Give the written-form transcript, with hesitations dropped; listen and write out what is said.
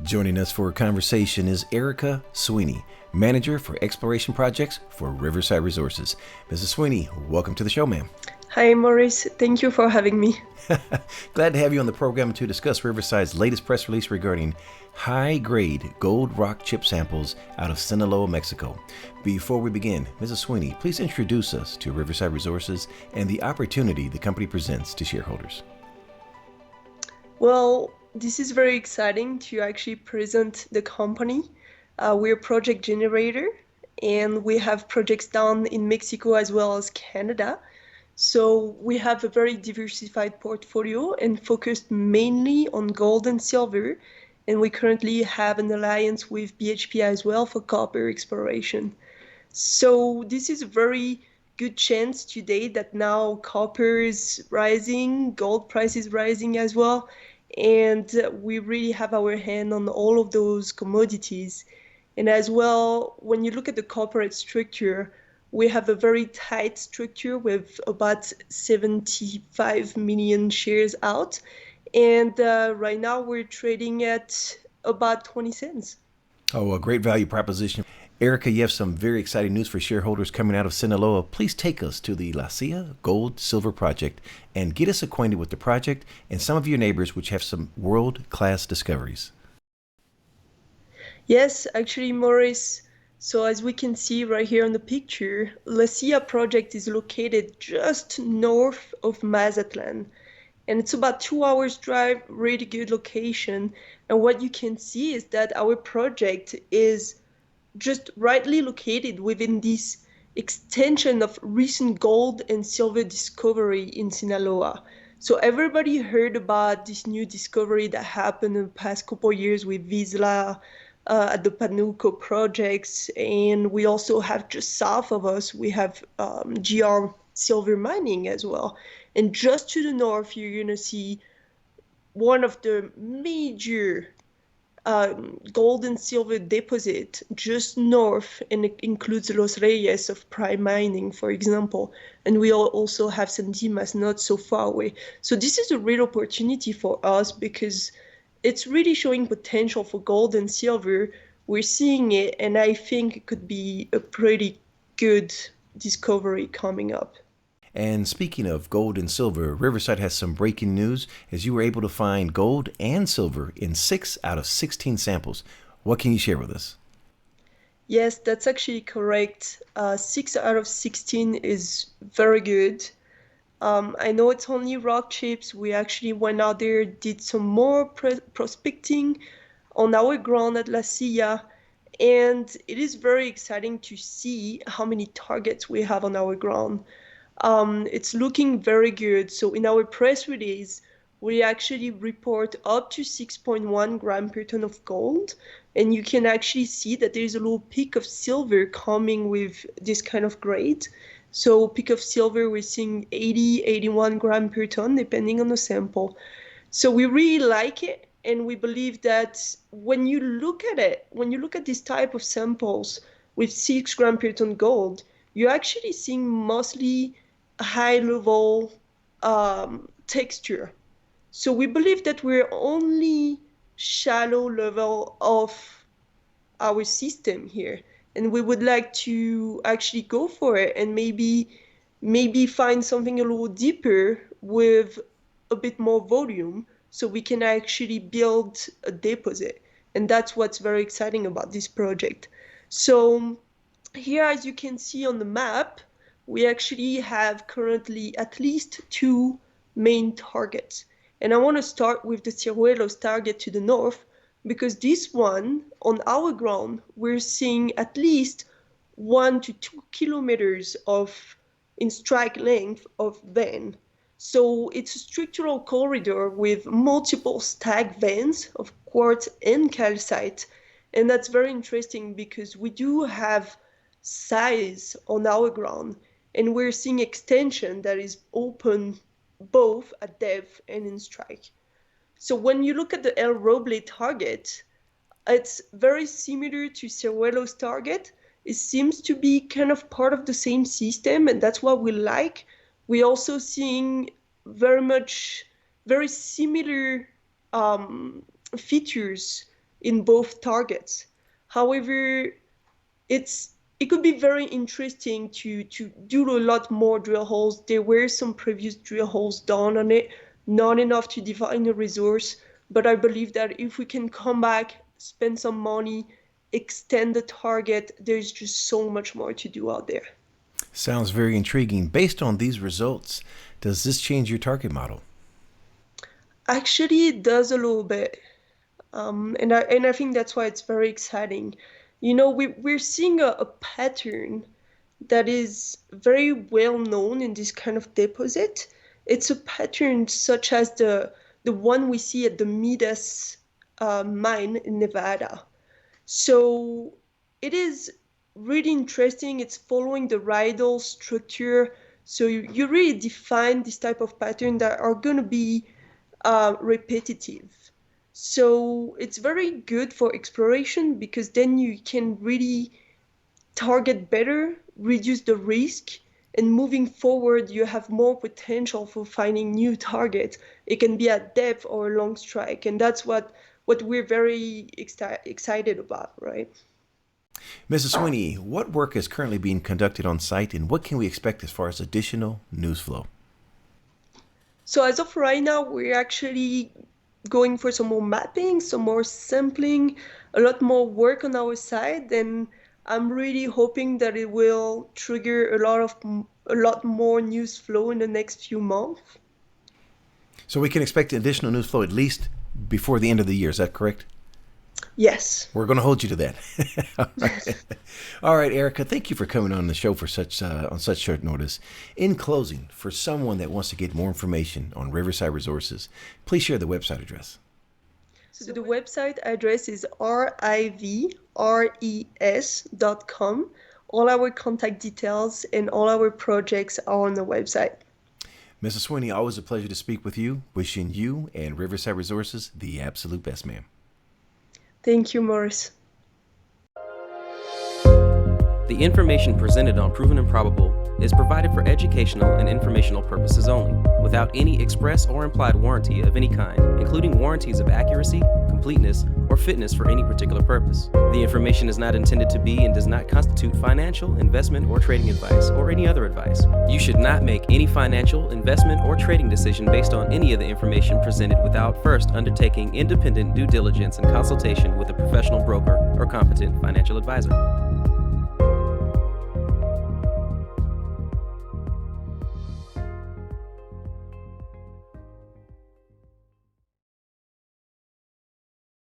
Joining us for a conversation is Erika Sweeney, Manager for Exploration Projects for Riverside Resources. Mrs. Sweeney, welcome to the show, ma'am. Hi, Maurice. Thank you for having me. Glad to have you on the program to discuss Riverside's latest press release regarding high-grade gold rock chip samples out of Sinaloa, Mexico. Before we begin, Mrs. Sweeney, please introduce us to Riverside Resources and the opportunity the company presents to shareholders. Well, this is very exciting to actually present the company. We're a project generator, and we have projects down in Mexico as well as Canada. So we have a very diversified portfolio and focused mainly on gold and silver. And we currently have an alliance with BHP as well for copper exploration. So this is a very good chance today that now copper is rising, gold price is rising as well. And we really have our hand on all of those commodities. And as well, when you look at the corporate structure, we have a very tight structure with about 75 million shares out. And right now we're trading at about 20 cents. Oh, a great value proposition. Erika, you have some very exciting news for shareholders coming out of Sinaloa. Please take us to the Silla Gold-Silver Project and get us acquainted with the project and some of your neighbors, which have some world-class discoveries. Yes, actually, Maurice. So as we can see right here on the picture, Silla project is located just north of Mazatlan. And it's about 2 hours drive, really good location. And what you can see is that our project is just rightly located within this extension of recent gold and silver discovery in Sinaloa. So everybody heard about this new discovery that happened in the past couple of years with Vizsla at the Panuco projects. And we also have just south of us, we have GR silver mining as well. And just to the north, you're going to see one of the major gold and silver deposit just north, and it includes Los Reyes of Prime Mining, for example. And we also have San Dimas not so far away. So this is a real opportunity for us because it's really showing potential for gold and silver. We're seeing it, and I think it could be a pretty good discovery coming up. And speaking of gold and silver, Riverside has some breaking news as you were able to find gold and silver in 6 out of 16 samples. What can you share with us? Yes, that's actually correct. 6 out of 16 is very good. I know it's only rock chips. We actually went out there, did some more prospecting on our ground at La Silla, and it is very exciting to see how many targets we have on our ground. It's looking very good. So in our press release, we actually report up to 6.1 gram per ton of gold. And you can actually see that there's a little peak of silver coming with this kind of grade. So peak of silver, we're seeing 80, 81 gram per ton, depending on the sample. So we really like it. And we believe that when you look at it, when you look at this type of samples with 6 gram per ton gold, you're actually seeing mostly high level texture. So we believe that we're only shallow level of our system here, and we would like to actually go for it and maybe find something a little deeper with a bit more volume so we can actually build a deposit. And that's what's very exciting about this project. So here, as you can see on the map, we actually have currently at least 2 main targets. And I want to start with the Ciruelos target to the north, because this one, on our ground, we're seeing at least 1 to 2 kilometers in strike length of vein. So it's a structural corridor with multiple stacked veins of quartz and calcite. And that's very interesting because we do have size on our ground, and we're seeing extension that is open both at depth and in strike. So when you look at the El Roble target, it's very similar to Ciruelos target. It seems to be kind of part of the same system, and that's what we like. We're also seeing very similar features in both targets. However, it could be very interesting to do a lot more drill holes. There were some previous drill holes done on it, not enough to define a resource, but I believe that if we can come back, spend some money, extend the target, there's just so much more to do out there. Sounds very intriguing. Based on these results, does this change your target model? Actually, it does a little bit. And I think that's why it's very exciting. We're seeing a pattern that is very well known in this kind of deposit. It's a pattern such as the one we see at the Midas mine in Nevada. So it is really interesting. It's following the radial structure. So you really define this type of pattern that are going to be repetitive. So it's very good for exploration because then you can really target better, reduce the risk, and moving forward, you have more potential for finding new targets. It can be at depth or long strike, and that's what we're very excited about, right? Mrs. Sweeney, what work is currently being conducted on site, and what can we expect as far as additional news flow? So as of right now, we're actually going for some more mapping, some more sampling, a lot more work on our side, and I'm really hoping that it will trigger a lot more news flow in the next few months. So we can expect additional news flow at least before the end of the year. Is that correct? Yes. We're going to hold you to that. All right, Erika, thank you for coming on the show for on such short notice. In closing, for someone that wants to get more information on Riverside Resources, please share the website address. So the website address is rivres.com. All our contact details and all our projects are on the website. Mrs. Sweeney, always a pleasure to speak with you. Wishing you and Riverside Resources the absolute best, ma'am. Thank you, Morris. The information presented on Proven and Probable is provided for educational and informational purposes only, without any express or implied warranty of any kind, including warranties of accuracy, completeness, or fitness for any particular purpose. The information is not intended to be and does not constitute financial, investment, or trading advice, or any other advice. You should not make any financial, investment, or trading decision based on any of the information presented without first undertaking independent due diligence and consultation with a professional broker or competent financial advisor.